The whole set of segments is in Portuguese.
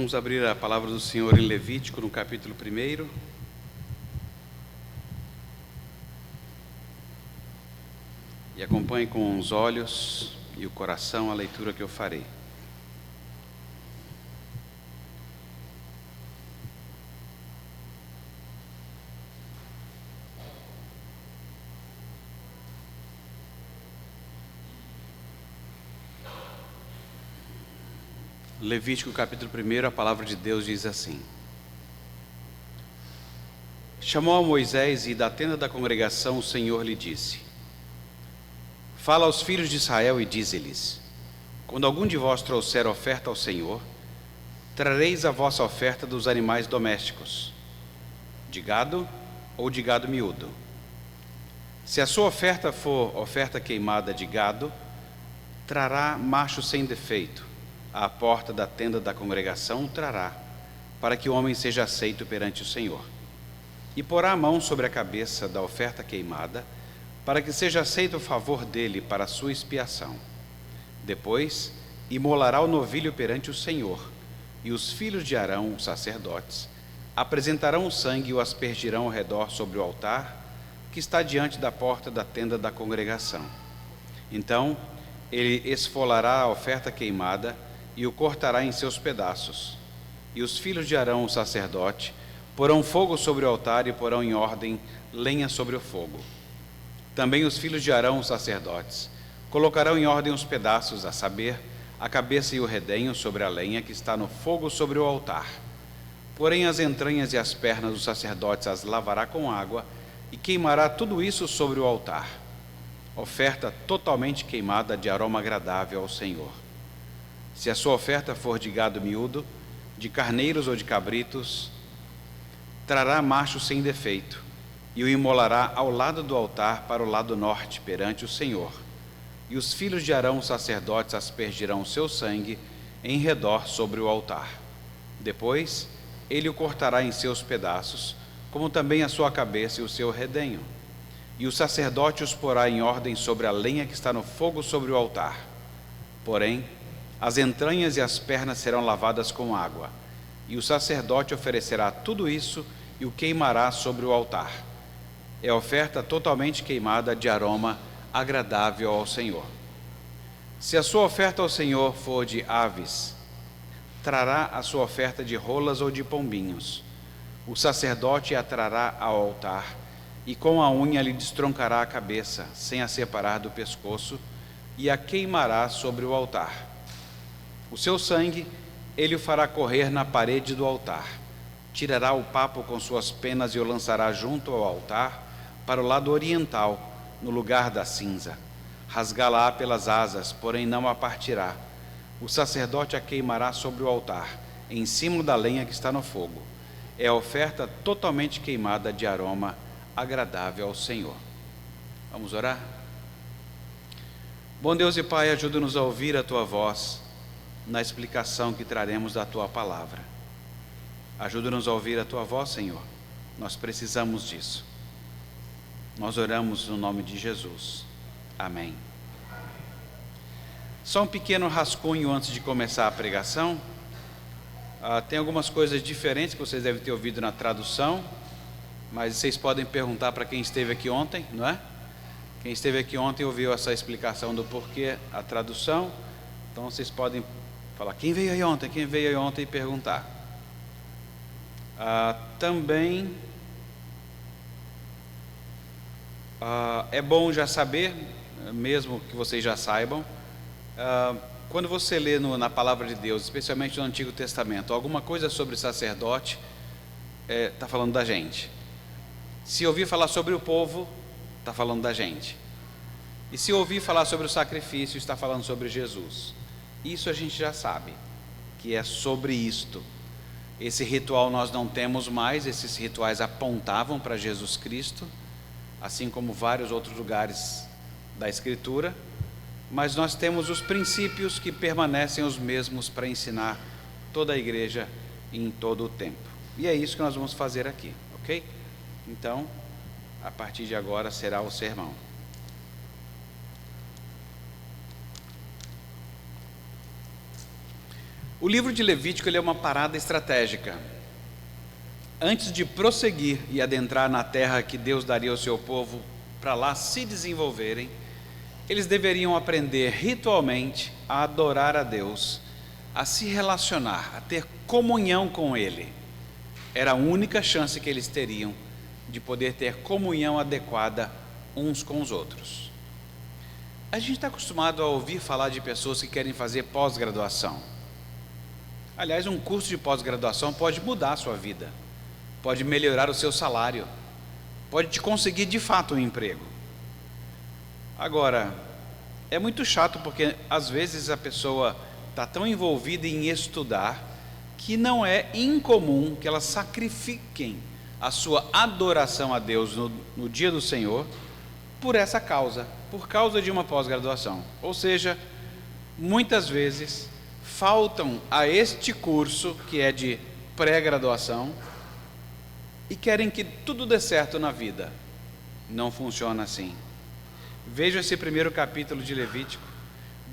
Vamos abrir a palavra do Senhor em Levítico, no capítulo 1. E acompanhe com os olhos e o coração a leitura que eu farei. Levítico capítulo 1, a palavra de Deus diz assim: Chamou a Moisés e da tenda da congregação o Senhor lhe disse: Fala aos filhos de Israel e dize-lhes: Quando algum de vós trouxer oferta ao Senhor, trareis a vossa oferta dos animais domésticos, de gado ou de gado miúdo. Se a sua oferta for oferta queimada de gado, trará macho sem defeito. À porta da tenda da congregação o trará, para que o homem seja aceito perante o Senhor. E porá a mão sobre a cabeça da oferta queimada, para que seja aceito o favor dele para a sua expiação. Depois, imolará o novilho perante o Senhor, e os filhos de Arão, os sacerdotes, apresentarão o sangue e o aspergirão ao redor sobre o altar, que está diante da porta da tenda da congregação. Então, ele esfolará a oferta queimada, e o cortará em seus pedaços. E os filhos de Arão, o sacerdote, porão fogo sobre o altar e porão em ordem lenha sobre o fogo. Também os filhos de Arão, os sacerdotes, colocarão em ordem os pedaços, a saber, a cabeça e o redenho sobre a lenha que está no fogo sobre o altar. Porém as entranhas e as pernas dos sacerdotes as lavará com água e queimará tudo isso sobre o altar. Oferta totalmente queimada de aroma agradável ao Senhor. Se a sua oferta for de gado miúdo, de carneiros ou de cabritos, trará macho sem defeito, e o imolará ao lado do altar para o lado norte, perante o Senhor. E os filhos de Arão, sacerdotes, aspergirão o seu sangue em redor sobre o altar. Depois, ele o cortará em seus pedaços, como também a sua cabeça e o seu redenho. E o sacerdote os porá em ordem sobre a lenha que está no fogo sobre o altar. Porém, as entranhas e as pernas serão lavadas com água, e o sacerdote oferecerá tudo isso e o queimará sobre o altar. É oferta totalmente queimada de aroma agradável ao Senhor. Se a sua oferta ao Senhor for de aves, trará a sua oferta de rolas ou de pombinhos. O sacerdote a trará ao altar, e com a unha lhe destroncará a cabeça, sem a separar do pescoço, e a queimará sobre o altar. O seu sangue ele o fará correr na parede do altar. Tirará o papo com suas penas e o lançará junto ao altar, para o lado oriental, no lugar da cinza. Rasgá-la-á pelas asas, porém não a partirá. O sacerdote a queimará sobre o altar, em cima da lenha que está no fogo. É a oferta totalmente queimada de aroma agradável ao Senhor. Vamos orar? Bom Deus e Pai, ajuda-nos a ouvir a Tua voz na explicação que traremos da Tua palavra. Ajuda-nos a ouvir a Tua voz, Senhor. Nós precisamos disso. Nós oramos no nome de Jesus. Amém. Só um pequeno rascunho antes de começar a pregação. Tem algumas coisas diferentes que vocês devem ter ouvido na tradução, mas vocês podem perguntar para quem esteve aqui ontem, não é? Quem esteve aqui ontem ouviu essa explicação do porquê a tradução. Então vocês podem falar, quem veio aí ontem e perguntar. Também é bom já saber, mesmo que vocês já saibam, quando você lê na palavra de Deus, especialmente no Antigo Testamento, alguma coisa sobre sacerdote, está falando da gente. Se ouvir falar sobre o povo, está falando da gente. E se ouvir falar sobre o sacrifício, está falando sobre Jesus. Isso a gente já sabe, que é sobre isto. Esse ritual nós não temos mais, esses rituais apontavam para Jesus Cristo, assim como vários outros lugares da Escritura, mas nós temos os princípios que permanecem os mesmos para ensinar toda a igreja em todo o tempo. E é isso que nós vamos fazer aqui, ok? Então, a partir de agora será o sermão. O livro de Levítico ele é uma parada estratégica. Antes de prosseguir e adentrar na terra que Deus daria ao seu povo para lá se desenvolverem, eles deveriam aprender ritualmente a adorar a Deus, a se relacionar, a ter comunhão com Ele. Era a única chance que eles teriam de poder ter comunhão adequada uns com os outros. A gente está acostumado a ouvir falar de pessoas que querem fazer pós-graduação. Aliás, um curso de pós-graduação pode mudar a sua vida, pode melhorar o seu salário, pode te conseguir de fato um emprego. Agora, é muito chato porque às vezes a pessoa está tão envolvida em estudar que não é incomum que elas sacrifiquem a sua adoração a Deus no dia do Senhor por essa causa, por causa de uma pós-graduação. Ou seja, muitas vezes faltam a este curso que é de pré-graduação e querem que tudo dê certo na vida. Não funciona assim. Veja esse primeiro capítulo de Levítico.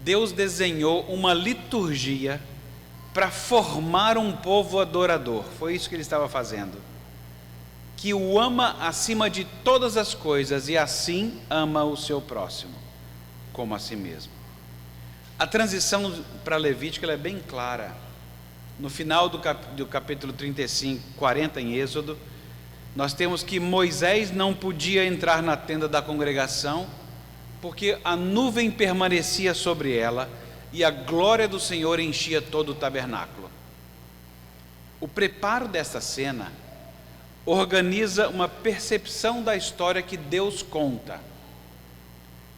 Deus desenhou uma liturgia para formar um povo adorador. Foi isso que ele estava fazendo. Que o ama acima de todas as coisas e assim ama o seu próximo, como a si mesmo. A transição para Levítico ela é bem clara. No final do capítulo 35, 40 em Êxodo, nós temos que Moisés não podia entrar na tenda da congregação, porque a nuvem permanecia sobre ela e a glória do Senhor enchia todo o tabernáculo. O preparo desta cena organiza uma percepção da história que Deus conta.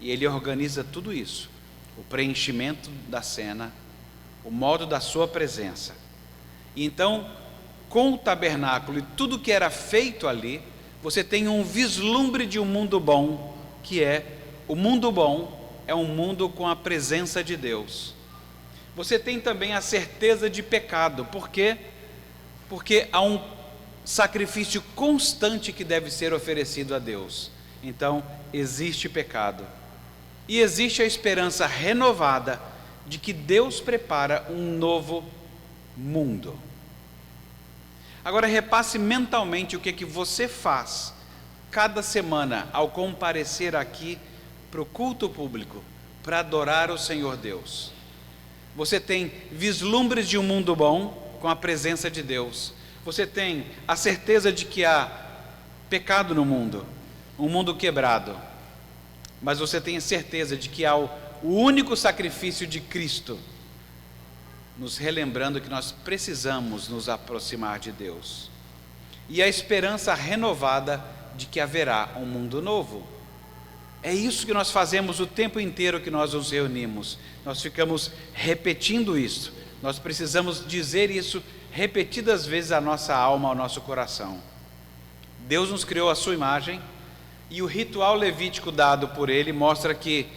E Ele organiza tudo isso. O preenchimento da cena, o modo da sua presença. E então, com o tabernáculo e tudo que era feito ali, você tem um vislumbre de um mundo bom, que é, o mundo bom é um mundo com a presença de Deus. Você tem também a certeza de pecado. Por quê? Porque há um sacrifício constante que deve ser oferecido a Deus. Então, existe pecado. E existe a esperança renovada de que Deus prepara um novo mundo. Agora repasse mentalmente o que você faz cada semana ao comparecer aqui para o culto público, para adorar o Senhor Deus. Você tem vislumbres de um mundo bom com a presença de Deus. Você tem a certeza de que há pecado no mundo, um mundo quebrado. Mas você tem a certeza de que há o único sacrifício de Cristo, nos relembrando que nós precisamos nos aproximar de Deus. E a esperança renovada de que haverá um mundo novo. É isso que nós fazemos o tempo inteiro que nós nos reunimos. Nós ficamos repetindo isso. Nós precisamos dizer isso repetidas vezes à nossa alma, ao nosso coração. Deus nos criou à sua imagem. E o ritual levítico dado por ele mostra que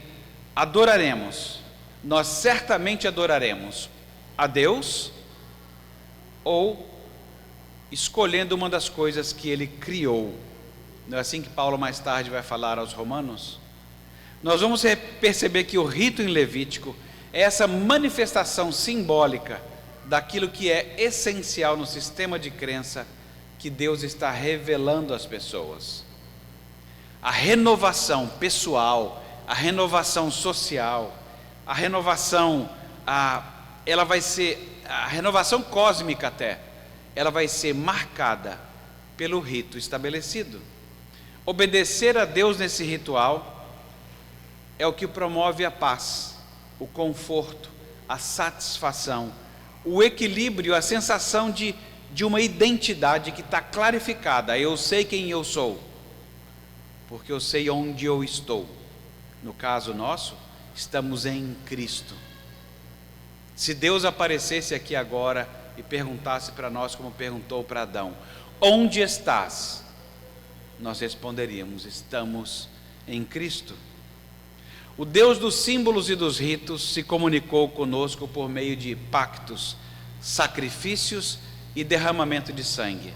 adoraremos, nós certamente adoraremos a Deus, ou escolhendo uma das coisas que ele criou. Não é assim que Paulo mais tarde vai falar aos Romanos? Nós vamos perceber que o rito em Levítico é essa manifestação simbólica daquilo que é essencial no sistema de crença que Deus está revelando às pessoas. A renovação pessoal, a renovação social, a renovação, ela vai ser, a renovação cósmica até, ela vai ser marcada pelo rito estabelecido. Obedecer a Deus nesse ritual é o que promove a paz, o conforto, a satisfação, o equilíbrio, a sensação de uma identidade que está clarificada. Eu sei quem eu sou, porque eu sei onde eu estou. No caso nosso, estamos em Cristo. Se Deus aparecesse aqui agora e perguntasse para nós, como perguntou para Adão: onde estás? Nós responderíamos: estamos em Cristo. O Deus dos símbolos e dos ritos se comunicou conosco por meio de pactos, sacrifícios e derramamento de sangue.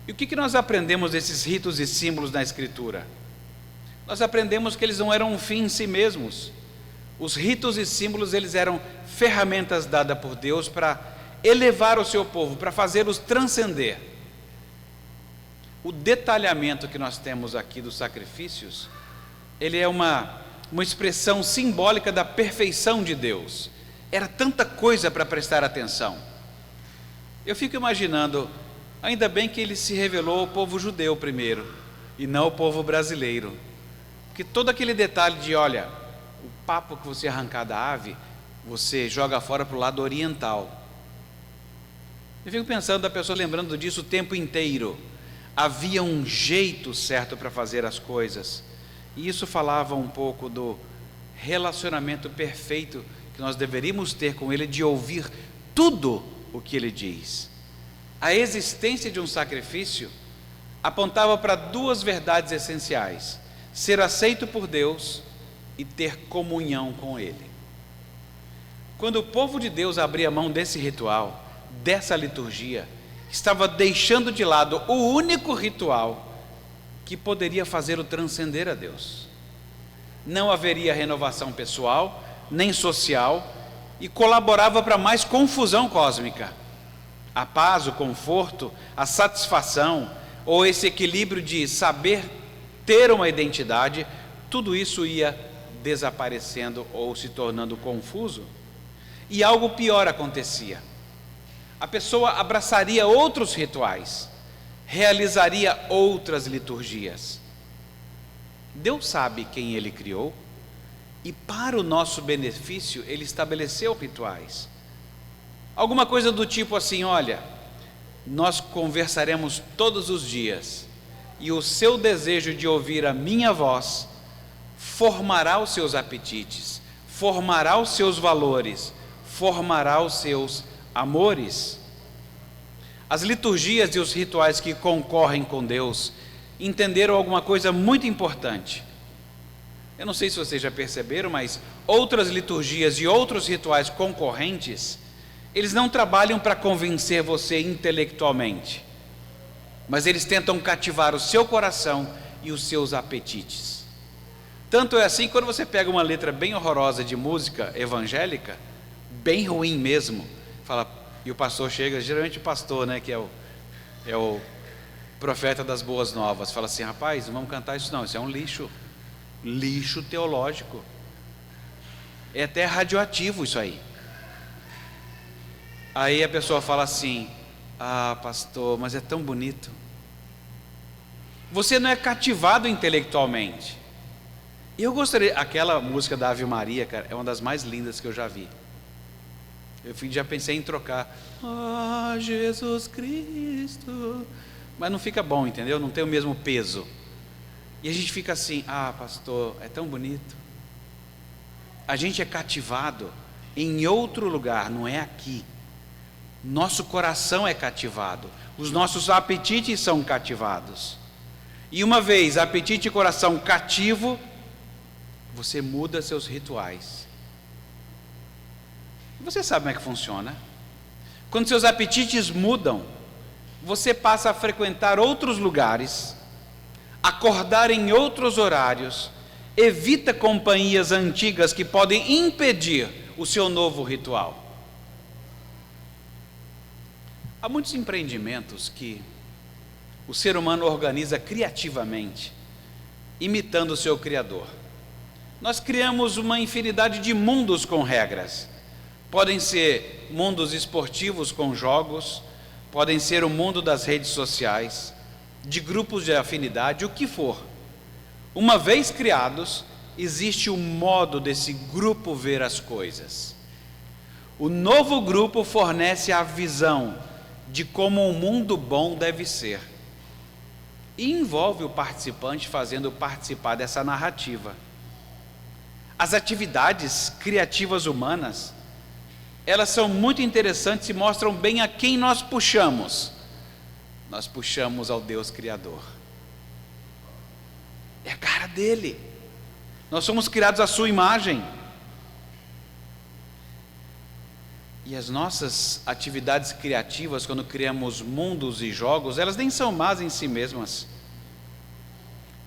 E o que nós aprendemos desses ritos e símbolos na Escritura? Nós aprendemos que eles não eram um fim em si mesmos. Os ritos e símbolos, eles eram ferramentas dadas por Deus para elevar o seu povo, para fazê-los transcender. O detalhamento que nós temos aqui dos sacrifícios, ele é uma expressão simbólica da perfeição de Deus. Era tanta coisa para prestar atenção. Eu fico imaginando, ainda bem que ele se revelou ao povo judeu primeiro, e não ao povo brasileiro. Porque todo aquele detalhe de, olha, o papo que você arrancar da ave, você joga fora para o lado oriental. Eu fico pensando da pessoa lembrando disso o tempo inteiro. Havia um jeito certo para fazer as coisas. E isso falava um pouco do relacionamento perfeito que nós deveríamos ter com Ele, de ouvir tudo o que Ele diz. A existência de um sacrifício apontava para duas verdades essenciais: ser aceito por Deus e ter comunhão com Ele. Quando o povo de Deus abria mão desse ritual, dessa liturgia, estava deixando de lado o único ritual que poderia fazê-lo transcender a Deus. Não haveria renovação pessoal, nem social, e colaborava para mais confusão cósmica. A paz, o conforto, a satisfação, ou esse equilíbrio de saber ter uma identidade, tudo isso ia desaparecendo ou se tornando confuso. E algo pior acontecia. A pessoa abraçaria outros rituais, realizaria outras liturgias. Deus sabe quem Ele criou, e para o nosso benefício Ele estabeleceu rituais. Alguma coisa do tipo assim: olha, nós conversaremos todos os dias, e o seu desejo de ouvir a minha voz formará os seus apetites, formará os seus valores, formará os seus amores. As liturgias e os rituais que concorrem com Deus entenderam alguma coisa muito importante. Eu não sei se vocês já perceberam, mas outras liturgias e outros rituais concorrentes, eles não trabalham para convencer você intelectualmente, mas eles tentam cativar o seu coração e os seus apetites. Tanto é assim, quando você pega uma letra bem horrorosa de música evangélica, bem ruim mesmo, fala, e o pastor chega, geralmente o pastor, né, que é o profeta das boas novas, fala assim: rapaz, não vamos cantar isso não, isso é um lixo teológico, é até radioativo isso aí. Aí a pessoa fala assim: ah, pastor, mas é tão bonito. Você não é cativado intelectualmente. E eu gostaria, aquela música da Ave Maria, cara, é uma das mais lindas que eu já vi. Eu já pensei em trocar, ah, Jesus Cristo, mas não fica bom, entendeu? Não tem o mesmo peso. E a gente fica assim: ah, pastor, é tão bonito. A gente é cativado em outro lugar, não é aqui. Nosso coração é cativado, os nossos apetites são cativados. E uma vez apetite e coração cativo, você muda seus rituais. Você sabe como é que funciona? Quando seus apetites mudam, você passa a frequentar outros lugares, acordar em outros horários, evita companhias antigas que podem impedir o seu novo ritual. Há muitos empreendimentos que o ser humano organiza criativamente, imitando o seu Criador. Nós criamos uma infinidade de mundos com regras. Podem ser mundos esportivos com jogos, podem ser o mundo das redes sociais, de grupos de afinidade, o que for. Uma vez criados, existe um modo desse grupo ver as coisas. O novo grupo fornece a visão de como um mundo bom deve ser, e envolve o participante fazendo participar dessa narrativa. As atividades criativas humanas, elas são muito interessantes e mostram bem a quem nós puxamos. Nós puxamos ao Deus Criador. É a cara dele. Nós somos criados à sua imagem. E as nossas atividades criativas, quando criamos mundos e jogos, elas nem são más em si mesmas.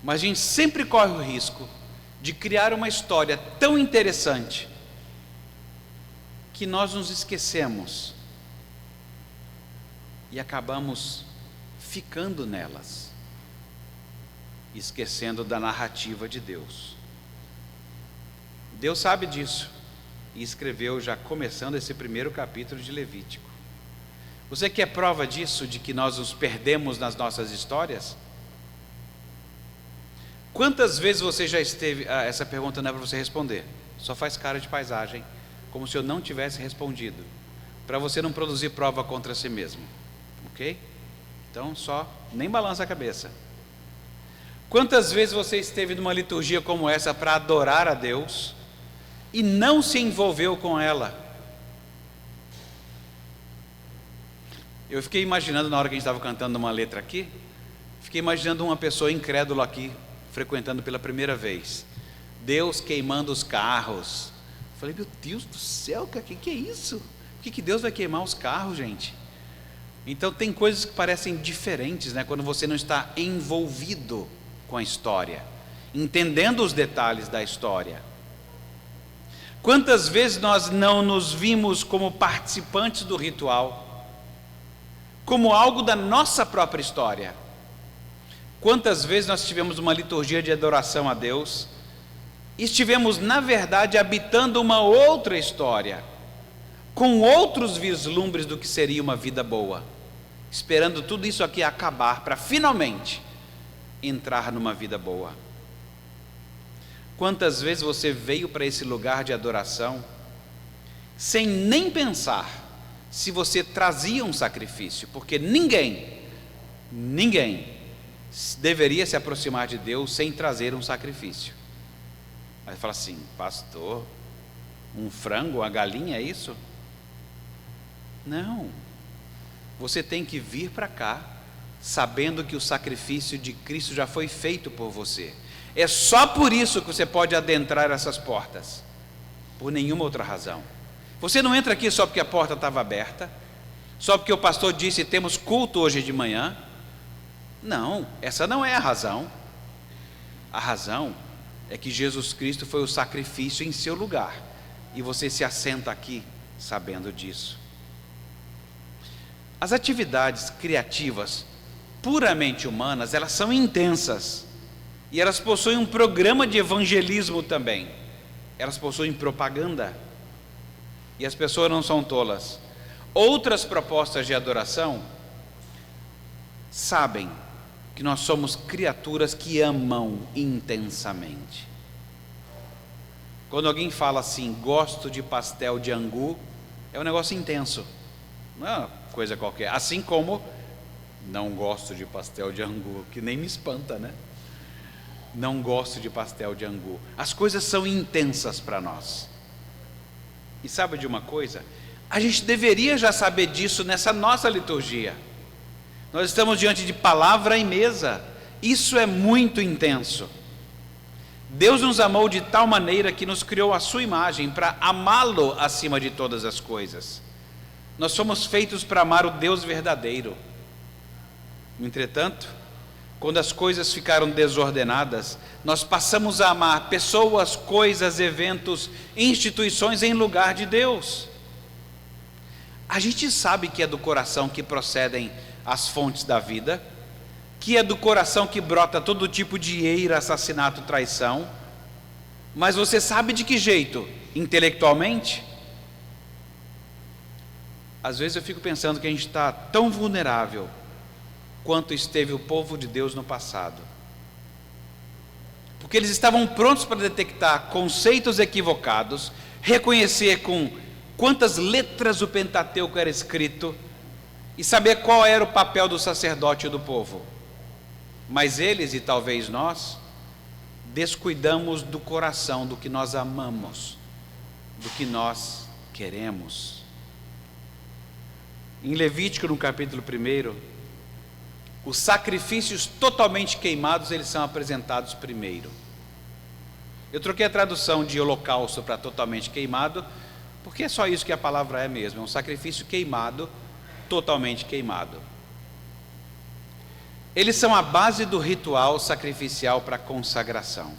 Mas a gente sempre corre o risco de criar uma história tão interessante que nós nos esquecemos e acabamos ficando nelas, esquecendo da narrativa de Deus. Deus sabe disso e escreveu, já começando esse primeiro capítulo de Levítico. Você quer prova disso, de que nós nos perdemos nas nossas histórias? Quantas vezes você já esteve... essa pergunta não é para você responder, só faz cara de paisagem, como se eu não tivesse respondido, para você não produzir prova contra si mesmo, ok? Então só, nem balança a cabeça. Quantas vezes você esteve numa liturgia como essa para adorar a Deus e não se envolveu com ela? Eu fiquei imaginando, na hora que a gente estava cantando uma letra aqui, fiquei imaginando uma pessoa incrédula aqui, frequentando pela primeira vez, Deus queimando os carros. Falei, meu Deus do céu, que é isso? Por que Deus vai queimar os carros, gente? Então tem coisas que parecem diferentes, né? Quando você não está envolvido com a história, entendendo os detalhes da história. Quantas vezes nós não nos vimos como participantes do ritual, como algo da nossa própria história? Quantas vezes nós tivemos uma liturgia de adoração a Deus e estivemos, na verdade, habitando uma outra história, com outros vislumbres do que seria uma vida boa, esperando tudo isso aqui acabar para finalmente entrar numa vida boa? Quantas vezes você veio para esse lugar de adoração sem nem pensar se você trazia um sacrifício, porque ninguém deveria se aproximar de Deus sem trazer um sacrifício. Aí fala assim, pastor, um frango, uma galinha, é isso? Não, você tem que vir para cá sabendo que o sacrifício de Cristo já foi feito por você. É só por isso que você pode adentrar essas portas, por nenhuma outra razão. Você não entra aqui só porque a porta estava aberta, só porque o pastor disse temos culto hoje de manhã. Não, essa não é a razão. A razão é que Jesus Cristo foi o sacrifício em seu lugar, e você se assenta aqui sabendo disso. As atividades criativas puramente humanas, elas são intensas, e elas possuem um programa de evangelismo também. Elas possuem propaganda, e as pessoas não são tolas. Outras propostas de adoração sabem que nós somos criaturas que amam intensamente. Quando alguém fala assim, gosto de pastel de angu, é um negócio intenso, não é uma coisa qualquer. Assim como não gosto de pastel de angu, que nem me espanta, né? Não gosto de pastel de angu. As coisas são intensas para nós. E sabe de uma coisa? A gente deveria já saber disso nessa nossa liturgia. Nós estamos diante de palavra e mesa. Isso é muito intenso. Deus nos amou de tal maneira que nos criou à sua imagem, para amá-lo acima de todas as coisas. Nós somos feitos para amar o Deus verdadeiro. Entretanto, quando as coisas ficaram desordenadas, nós passamos a amar pessoas, coisas, eventos, instituições em lugar de Deus. A gente sabe que é do coração que procedem as fontes da vida, que é do coração que brota todo tipo de ira, assassinato, traição, mas você sabe de que jeito? Intelectualmente? Às vezes eu fico pensando que a gente está tão vulnerável quanto esteve o povo de Deus no passado, porque eles estavam prontos para detectar conceitos equivocados, reconhecer com quantas letras o Pentateuco era escrito e saber qual era o papel do sacerdote e do povo. Mas eles, e talvez nós, descuidamos do coração, do que nós amamos, do que nós queremos. Em Levítico, no capítulo 1, os sacrifícios totalmente queimados, eles são apresentados primeiro. Eu troquei a tradução de holocausto para totalmente queimado, porque é só isso que a palavra é mesmo, é um sacrifício queimado, totalmente queimado. Eles são a base do ritual sacrificial para a consagração.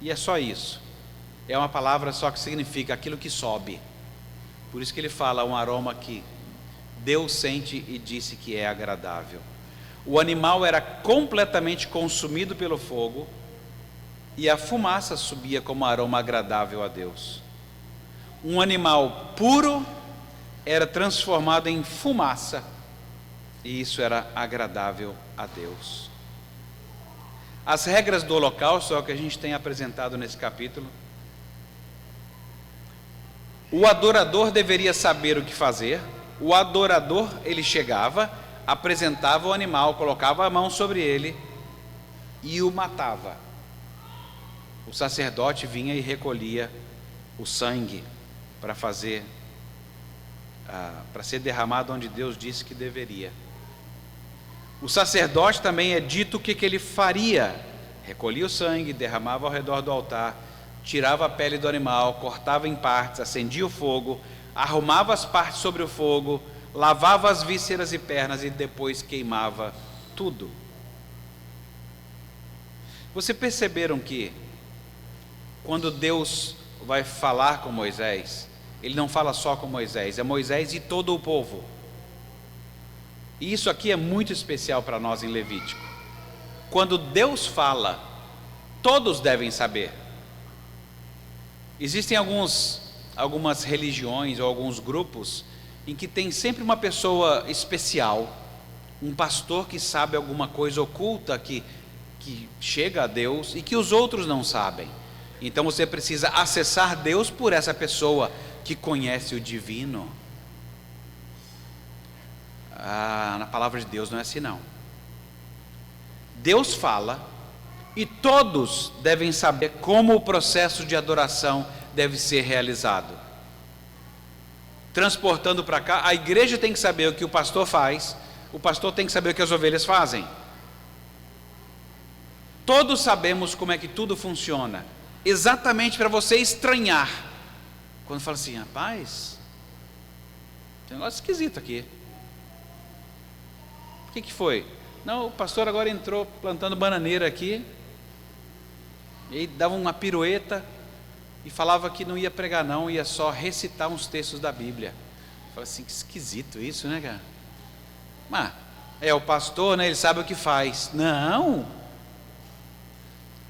E é só isso. É uma palavra só que significa aquilo que sobe. Por isso que ele fala um aroma que Deus sente e disse que é agradável. O animal era completamente consumido pelo fogo e a fumaça subia como aroma agradável a Deus. Um animal puro era transformado em fumaça e isso era agradável a Deus. As regras do holocausto é o que a gente tem apresentado nesse capítulo. O adorador deveria saber o que fazer. O adorador, ele chegava, apresentava o animal, colocava a mão sobre ele e o matava. O sacerdote vinha e recolhia o sangue para ser derramado onde Deus disse que deveria. O sacerdote também é dito o que ele faria. Recolhia o sangue, derramava ao redor do altar, tirava a pele do animal, cortava em partes, acendia o fogo, arrumava as partes sobre o fogo, lavava as vísceras e pernas e depois queimava tudo. Vocês perceberam que quando Deus vai falar com Moisés, ele não fala só com Moisés, é Moisés e todo o povo. E isso aqui é muito especial para nós em Levítico. Quando Deus fala, todos devem saber. Existem algumas religiões ou alguns grupos em que tem sempre uma pessoa especial, um pastor que sabe alguma coisa oculta que chega a Deus e que os outros não sabem. Então você precisa acessar Deus por essa pessoa que conhece o divino. Na palavra de Deus não é assim não. Deus fala e todos devem saber como o processo de adoração deve ser realizado. Transportando para cá, a igreja tem que saber o que o pastor faz, o pastor tem que saber o que as ovelhas fazem. Todos sabemos como é que tudo funciona, exatamente para você estranhar quando fala assim: rapaz, tem um negócio esquisito aqui. O que foi? Não, o pastor agora entrou plantando bananeira aqui, e aí dava uma pirueta e falava que não ia pregar não, ia só recitar uns textos da Bíblia. Fala assim, que esquisito isso, né, cara? Mas é o pastor, né? Ele sabe o que faz. Não!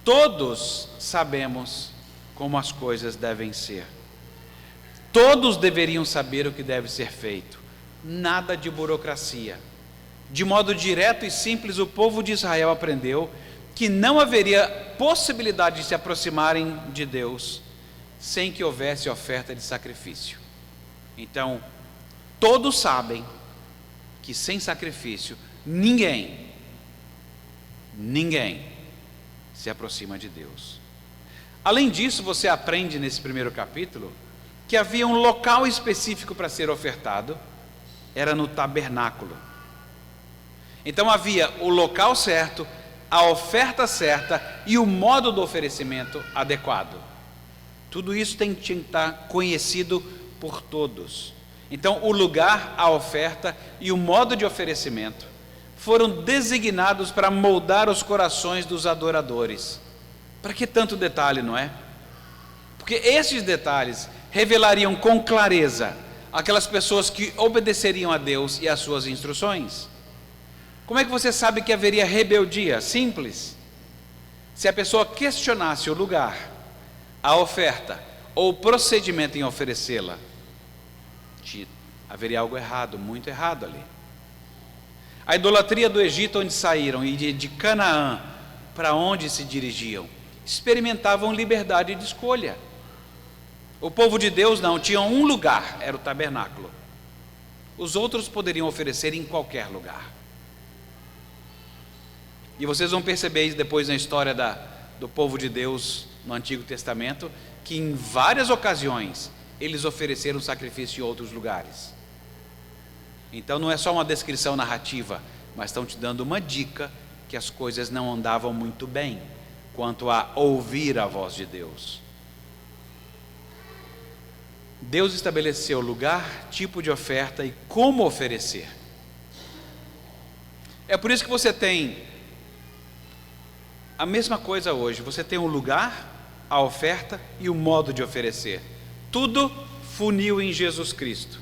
Todos sabemos como as coisas devem ser. Todos deveriam saber o que deve ser feito. Nada de burocracia. De modo direto e simples, o povo de Israel aprendeu que não haveria possibilidade de se aproximarem de Deus sem que houvesse oferta de sacrifício. Então, todos sabem que sem sacrifício, ninguém se aproxima de Deus. Além disso, você aprende nesse primeiro capítulo que havia um local específico para ser ofertado, era no tabernáculo. Então havia o local certo, a oferta certa e o modo do oferecimento adequado. Tudo isso tinha que estar conhecido por todos. Então o lugar, a oferta e o modo de oferecimento foram designados para moldar os corações dos adoradores. Para que tanto detalhe, não é? Porque esses detalhes revelariam com clareza aquelas pessoas que obedeceriam a Deus e às suas instruções. Como é que você sabe que haveria rebeldia? Simples. Se a pessoa questionasse o lugar, a oferta ou o procedimento em oferecê-la, haveria algo errado, muito errado ali. A idolatria do Egito, onde saíram, e de Canaã, para onde se dirigiam, experimentavam liberdade de escolha. O povo de Deus não, tinha um lugar, era o tabernáculo. Os outros poderiam oferecer em qualquer lugar. E vocês vão perceber isso depois na história do povo de Deus no Antigo Testamento, que em várias ocasiões eles ofereceram sacrifício em outros lugares. Então não é só uma descrição narrativa, mas estão te dando uma dica que as coisas não andavam muito bem quanto a ouvir a voz de Deus. Deus estabeleceu lugar, tipo de oferta e como oferecer. É por isso que você tem a mesma coisa hoje. Você tem um lugar a oferta e o modo de oferecer. Tudo funiu em Jesus Cristo.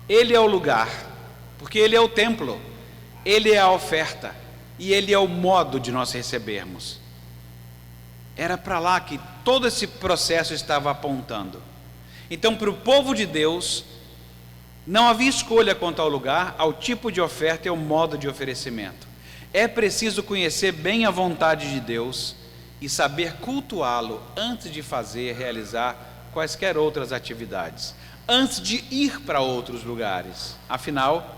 Ele é o lugar, porque Ele é o templo, Ele é a oferta e Ele é o modo de nós recebermos. Era para lá que todo esse processo estava apontando. Então, para o povo de Deus, não havia escolha quanto ao lugar, ao tipo de oferta e ao modo de oferecimento. É preciso conhecer bem a vontade de Deus e saber cultuá-lo antes de realizar quaisquer outras atividades, antes de ir para outros lugares. Afinal,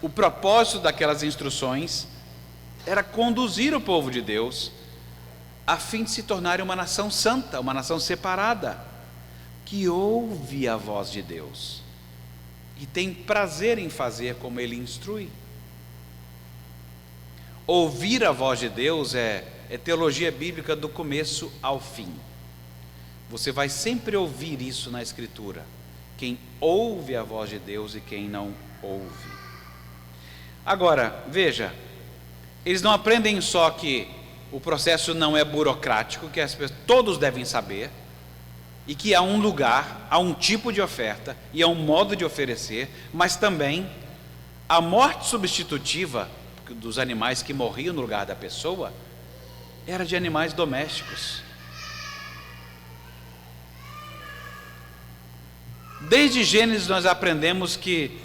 o propósito daquelas instruções era conduzir o povo de Deus a fim de se tornarem uma nação santa, uma nação separada, que ouve a voz de Deus e tem prazer em fazer como Ele instrui. Ouvir a voz de Deus é teologia bíblica do começo ao fim. Você vai sempre ouvir isso na Escritura: quem ouve a voz de Deus e quem não ouve. Agora, veja, eles não aprendem só que o processo não é burocrático, que todos devem saber, e que há um lugar, há um tipo de oferta e há um modo de oferecer, mas também a morte substitutiva dos animais que morriam no lugar da pessoa era de animais domésticos. Desde Gênesis nós aprendemos que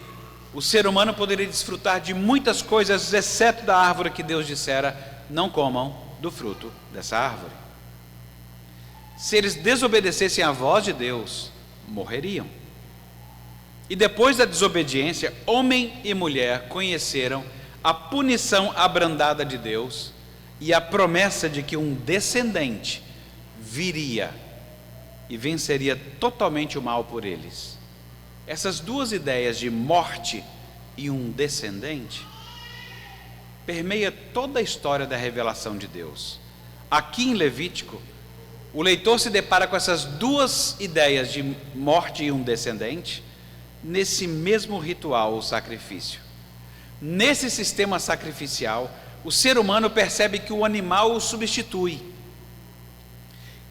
o ser humano poderia desfrutar de muitas coisas, exceto da árvore que Deus dissera: não comam do fruto dessa árvore. Se eles desobedecessem à voz de Deus, morreriam. E depois da desobediência, homem e mulher conheceram a punição abrandada de Deus e a promessa de que um descendente viria e venceria totalmente o mal por eles. Essas duas ideias de morte e um descendente permeia toda a história da revelação de Deus. Aqui em Levítico, o leitor se depara com essas duas ideias de morte e um descendente nesse mesmo ritual, o sacrifício. Nesse sistema sacrificial, o ser humano percebe que o animal o substitui.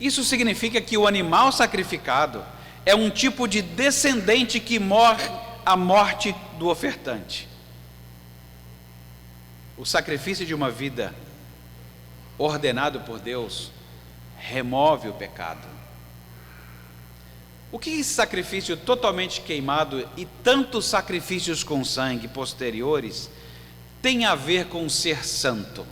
Isso significa que o animal sacrificado é um tipo de descendente que morre a morte do ofertante. O sacrifício de uma vida ordenado por Deus remove o pecado. O que esse sacrifício totalmente queimado e tantos sacrifícios com sangue posteriores tem a ver com ser santo?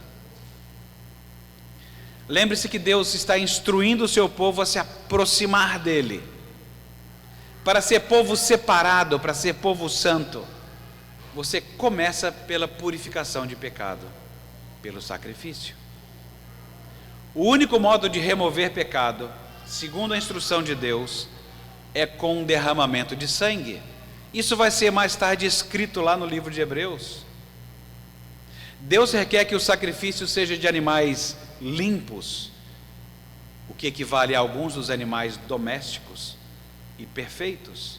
Lembre-se que Deus está instruindo o seu povo a se aproximar dele, para ser povo separado, para ser povo santo. Você começa pela purificação de pecado, pelo sacrifício. O único modo de remover pecado, segundo a instrução de Deus, é com um derramamento de sangue. Isso vai ser mais tarde escrito lá no livro de Hebreus. Deus requer que o sacrifício seja de animais limpos, o que equivale a alguns dos animais domésticos, e perfeitos.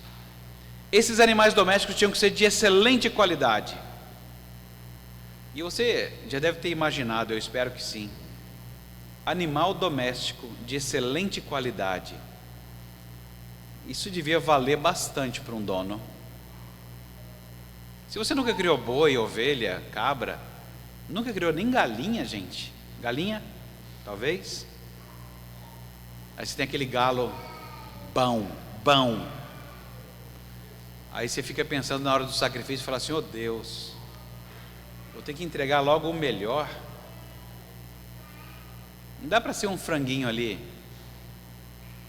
Esses animais domésticos tinham que ser de excelente qualidade. E você já deve ter imaginado, eu espero que sim, animal doméstico de excelente qualidade. Isso devia valer bastante para um dono. Se você nunca criou boi, ovelha, cabra, nunca criou nem galinha, gente. Galinha, talvez. Aí você tem aquele galo bom. Aí você fica pensando na hora do sacrifício e fala assim: oh Deus, vou ter que entregar logo o melhor. Não dá para ser um franguinho ali,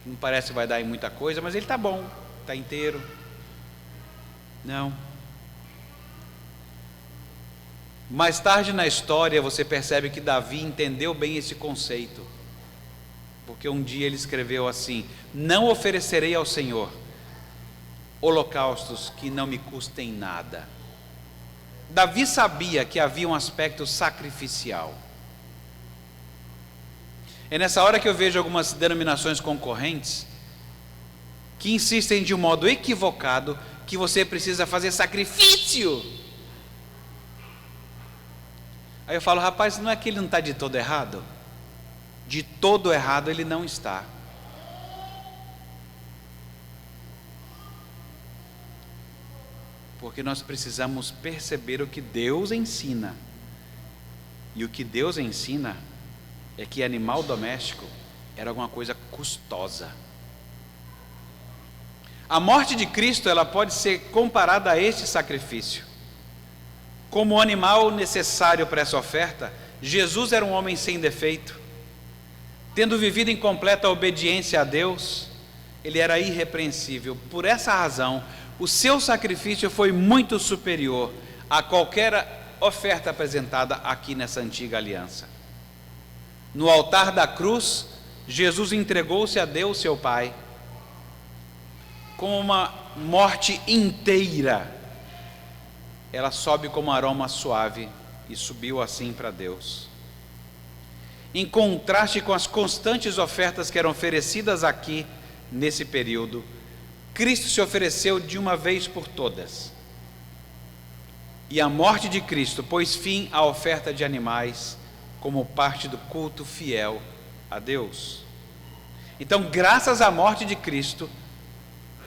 não parece que vai dar em muita coisa, mas ele está bom, está inteiro. Não. Mais tarde na história você percebe que Davi entendeu bem esse conceito, porque um dia ele escreveu assim: não oferecerei ao Senhor holocaustos que não me custem nada. Davi sabia que havia um aspecto sacrificial. É nessa hora que eu vejo algumas denominações concorrentes que insistem de um modo equivocado que você precisa fazer sacrifício. Aí eu falo: rapaz, não é que ele não está de todo errado? De todo errado ele não está. Porque nós precisamos perceber o que Deus ensina. E o que Deus ensina é que animal doméstico era alguma coisa custosa. A morte de Cristo, ela pode ser comparada a este sacrifício. Como o animal necessário para essa oferta, Jesus era um homem sem defeito. Tendo vivido em completa obediência a Deus, ele era irrepreensível. Por essa razão, o seu sacrifício foi muito superior a qualquer oferta apresentada aqui nessa antiga aliança. No altar da cruz, Jesus entregou-se a Deus, seu Pai, com uma morte inteira. Ela sobe como aroma suave e subiu assim para Deus. Em contraste com as constantes ofertas que eram oferecidas aqui nesse período, Cristo se ofereceu de uma vez por todas. E a morte de Cristo pôs fim à oferta de animais como parte do culto fiel a Deus. Então, graças à morte de Cristo,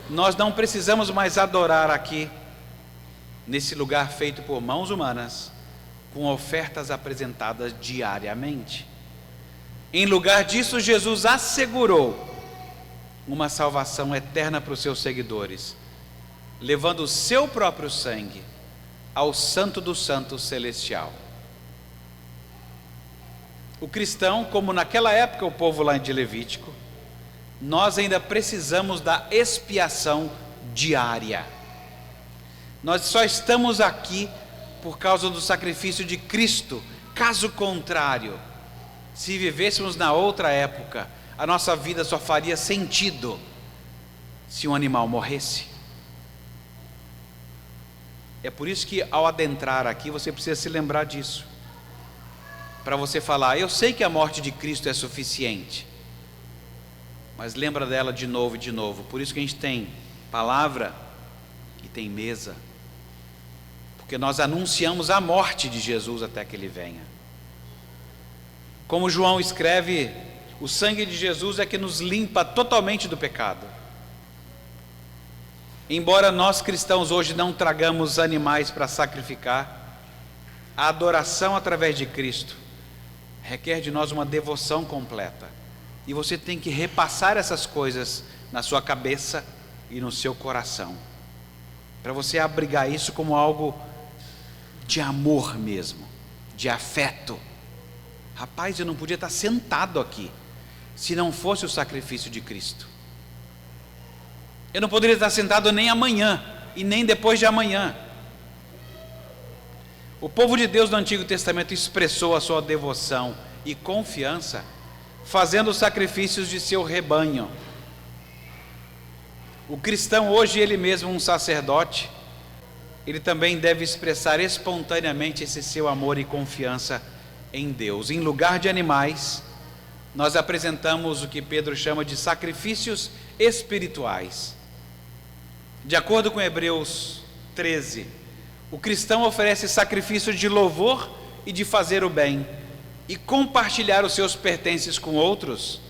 nós não precisamos mais adorar aqui, nesse lugar feito por mãos humanas, com ofertas apresentadas diariamente. Em lugar disso, Jesus assegurou uma salvação eterna para os seus seguidores, levando o seu próprio sangue ao Santo dos Santos celestial. O cristão, como naquela época o povo lá de Levítico, nós ainda precisamos da expiação diária. Nós só estamos aqui por causa do sacrifício de Cristo. Caso contrário, se vivêssemos na outra época, a nossa vida só faria sentido se um animal morresse. É por isso que ao adentrar aqui você precisa se lembrar disso, para você falar: eu sei que a morte de Cristo é suficiente, mas lembra dela de novo e de novo. Por isso que a gente tem palavra e tem mesa, porque nós anunciamos a morte de Jesus até que ele venha. Como João escreve, o sangue de Jesus é que nos limpa totalmente do pecado. Embora nós cristãos hoje não tragamos animais para sacrificar, a adoração através de Cristo requer de nós uma devoção completa. E você tem que repassar essas coisas na sua cabeça e no seu coração, para você abrigar isso como algo de amor mesmo, de afeto. Rapaz, eu não podia estar sentado aqui se não fosse o sacrifício de Cristo. Eu não poderia estar sentado nem amanhã e nem depois de amanhã. O povo de Deus do Antigo Testamento expressou a sua devoção e confiança fazendo os sacrifícios de seu rebanho. O cristão hoje, ele mesmo um sacerdote, ele também deve expressar espontaneamente esse seu amor e confiança em Deus. Em lugar de animais, nós apresentamos o que Pedro chama de sacrifícios espirituais. De acordo com Hebreus 13, o cristão oferece sacrifício de louvor e de fazer o bem, e compartilhar os seus pertences com outros.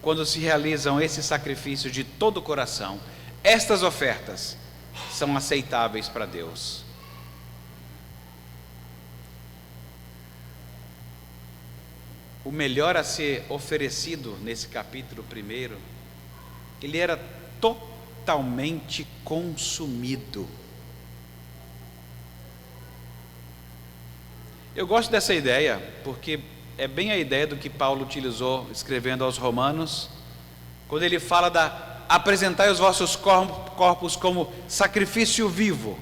Quando se realizam esses sacrifícios de todo o coração, estas ofertas são aceitáveis para Deus. O melhor a ser oferecido nesse capítulo 1, ele era totalmente consumido. Eu gosto dessa ideia, porque é bem a ideia do que Paulo utilizou escrevendo aos Romanos, quando ele fala da apresentai os vossos corpos como sacrifício vivo.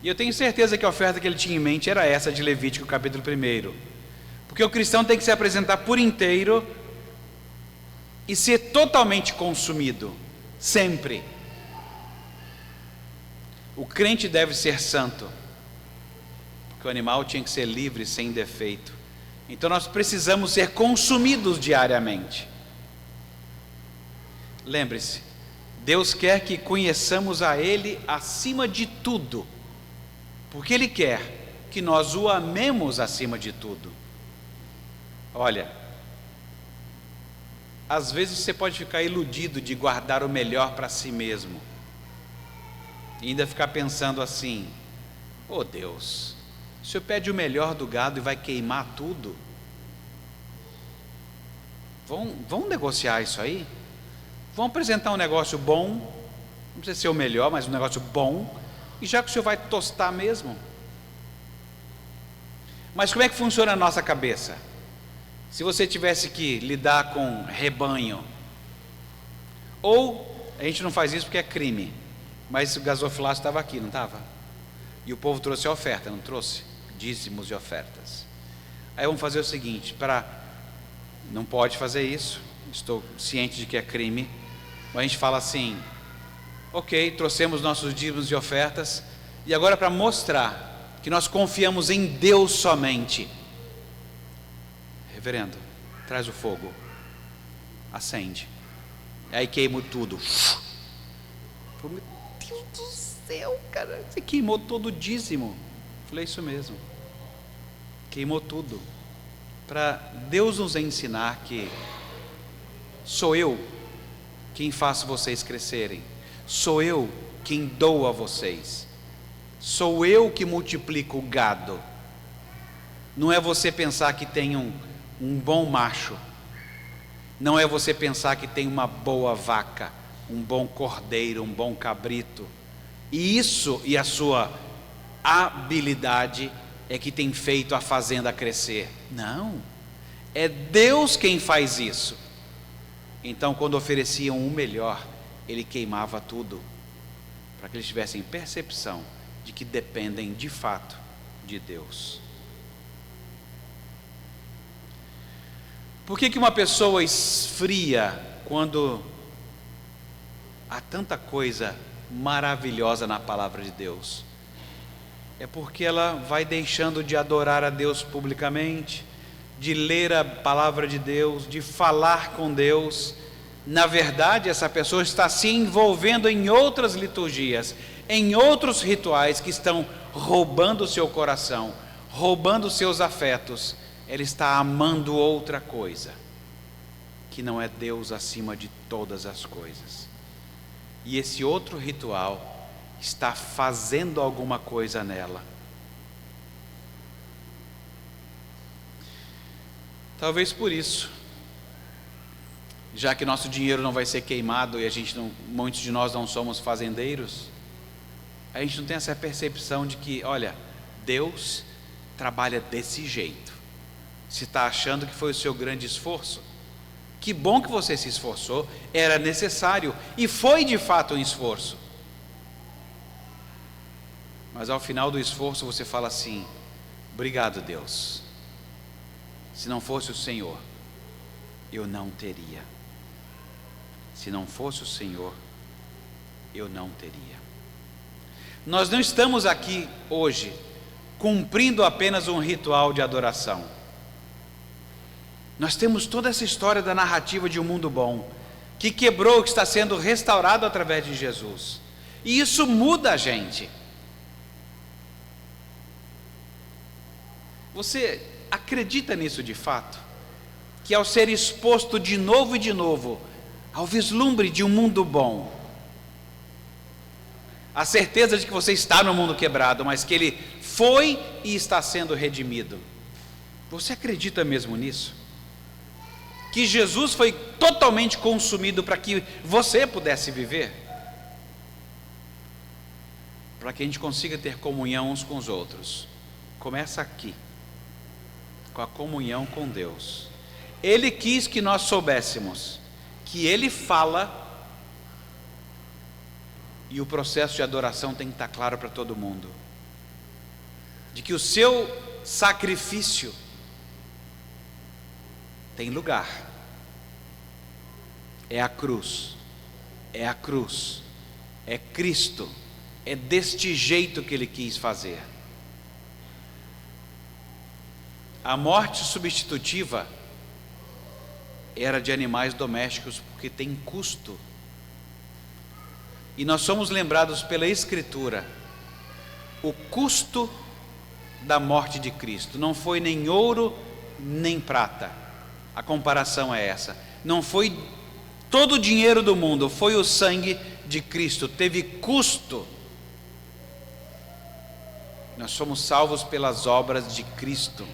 E eu tenho certeza que a oferta que ele tinha em mente era essa de Levítico capítulo 1, porque o cristão tem que se apresentar por inteiro e ser totalmente consumido, sempre. O crente deve ser santo, porque o animal tinha que ser livre, sem defeito. Então nós precisamos ser consumidos diariamente. Lembre-se, Deus quer que conheçamos a Ele acima de tudo, porque Ele quer que nós o amemos acima de tudo. Olha, às vezes você pode ficar iludido de guardar o melhor para si mesmo, e ainda ficar pensando assim: oh Deus, o Senhor pede o melhor do gado e vai queimar tudo? Vamos negociar isso aí? Vamos apresentar um negócio bom, não precisa ser o melhor, mas um negócio bom, e já que o Senhor vai tostar mesmo. Mas como é que funciona a nossa cabeça? Se você tivesse que lidar com rebanho, ou a gente não faz isso porque é crime, mas o gasofilácio estava aqui, não estava? E o povo trouxe a oferta, não trouxe? Dízimos e ofertas. Aí vamos fazer o seguinte, não pode fazer isso, estou ciente de que é crime, mas a gente fala assim: ok, trouxemos nossos dízimos e ofertas, e agora, para mostrar que nós confiamos em Deus somente, reverendo, traz o fogo, acende, aí queimo tudo. Meu Deus do céu, cara, você queimou todo o dízimo. Falei: isso mesmo, queimou tudo, para Deus nos ensinar que sou eu quem faço vocês crescerem, sou eu quem dou a vocês, sou eu que multiplico o gado. Não é você pensar que tem um bom macho, não é você pensar que tem uma boa vaca, um bom cordeiro, um bom cabrito, e isso e a sua habilidade é que tem feito a fazenda crescer. Não, é Deus quem faz isso. Então, quando ofereciam o melhor, Ele queimava tudo, para que eles tivessem percepção de que dependem de fato de Deus. Por que uma pessoa esfria quando há tanta coisa maravilhosa na palavra de Deus? É porque ela vai deixando de adorar a Deus publicamente, de ler a palavra de Deus, de falar com Deus. Na verdade, essa pessoa está se envolvendo em outras liturgias, em outros rituais que estão roubando o seu coração, roubando os seus afetos. Ela está amando outra coisa, que não é Deus acima de todas as coisas. E esse outro ritual está fazendo alguma coisa nela. Talvez por isso, já que nosso dinheiro não vai ser queimado e muitos de nós não somos fazendeiros, a gente não tem essa percepção de que, olha, Deus trabalha desse jeito. Se está achando que foi o seu grande esforço, que bom que você se esforçou, era necessário, e foi de fato um esforço. Mas ao final do esforço você fala assim: obrigado, Deus. Se não fosse o Senhor, eu não teria. Se não fosse o Senhor, eu não teria. Nós não estamos aqui hoje cumprindo apenas um ritual de adoração. Nós temos toda essa história da narrativa de um mundo bom, que quebrou, que está sendo restaurado através de Jesus. E isso muda a gente. Você acredita nisso de fato? Que ao ser exposto de novo e de novo ao vislumbre de um mundo bom, a certeza de que você está no mundo quebrado, mas que ele foi e está sendo redimido, você acredita mesmo nisso? Que Jesus foi totalmente consumido para que você pudesse viver? Para que a gente consiga ter comunhão uns com os outros, começa aqui, com a comunhão com Deus. Ele quis que nós soubéssemos que Ele fala, e o processo de adoração tem que estar claro para todo mundo, de que o seu sacrifício tem lugar. É a cruz, é a cruz, é Cristo, é deste jeito que Ele quis fazer. A morte substitutiva era de animais domésticos, porque tem custo. E nós somos lembrados pela Escritura, o custo da morte de Cristo não foi nem ouro nem prata. A comparação é essa. Não foi todo o dinheiro do mundo, foi o sangue de Cristo. Teve custo Nós somos salvos pelas obras de Cristo.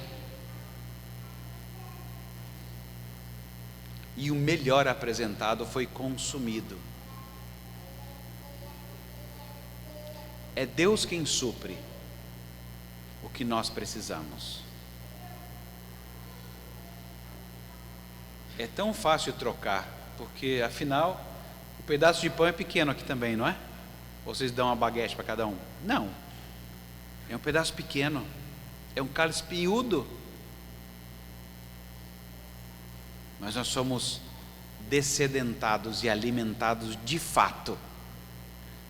E o melhor apresentado foi consumido. É Deus quem supre o que nós precisamos. É tão fácil trocar, porque afinal o pedaço de pão é pequeno aqui também, não é? Ou vocês dão uma baguete para cada um? Não, é um pedaço pequeno, é um cálice piúdo. Mas nós somos dessedentados e alimentados de fato,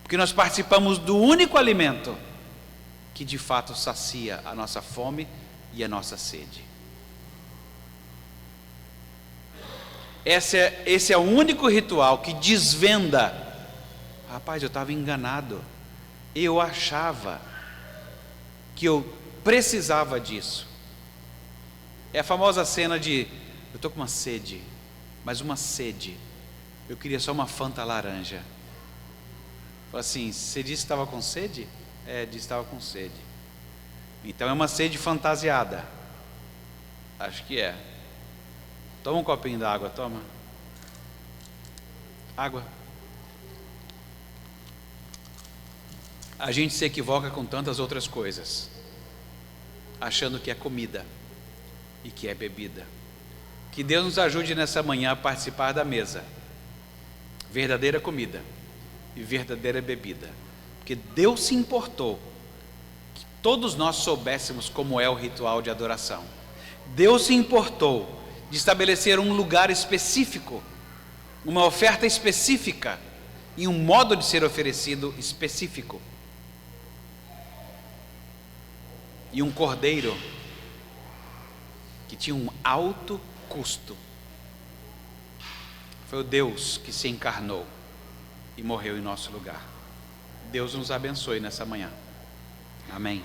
porque nós participamos do único alimento que de fato sacia a nossa fome e a nossa sede. Esse é o único ritual que desvenda. Rapaz, eu estava enganado. Eu achava que eu precisava disso. É a famosa cena de: eu estou com uma sede, mas uma sede. Eu queria só uma Fanta laranja. Falei assim: você disse que estava com sede? É, disse que estava com sede. Então é uma sede fantasiada. Acho que é. Toma um copinho d'água, toma. Água. A gente se equivoca com tantas outras coisas, achando que é comida e que é bebida. Que Deus nos ajude nessa manhã a participar da mesa. Verdadeira comida e verdadeira bebida. Porque Deus se importou que todos nós soubéssemos como é o ritual de adoração. Deus se importou de estabelecer um lugar específico, uma oferta específica e um modo de ser oferecido específico. E um cordeiro que tinha um alto custo. Foi o Deus que se encarnou e morreu em nosso lugar. Deus nos abençoe nessa manhã. Amém.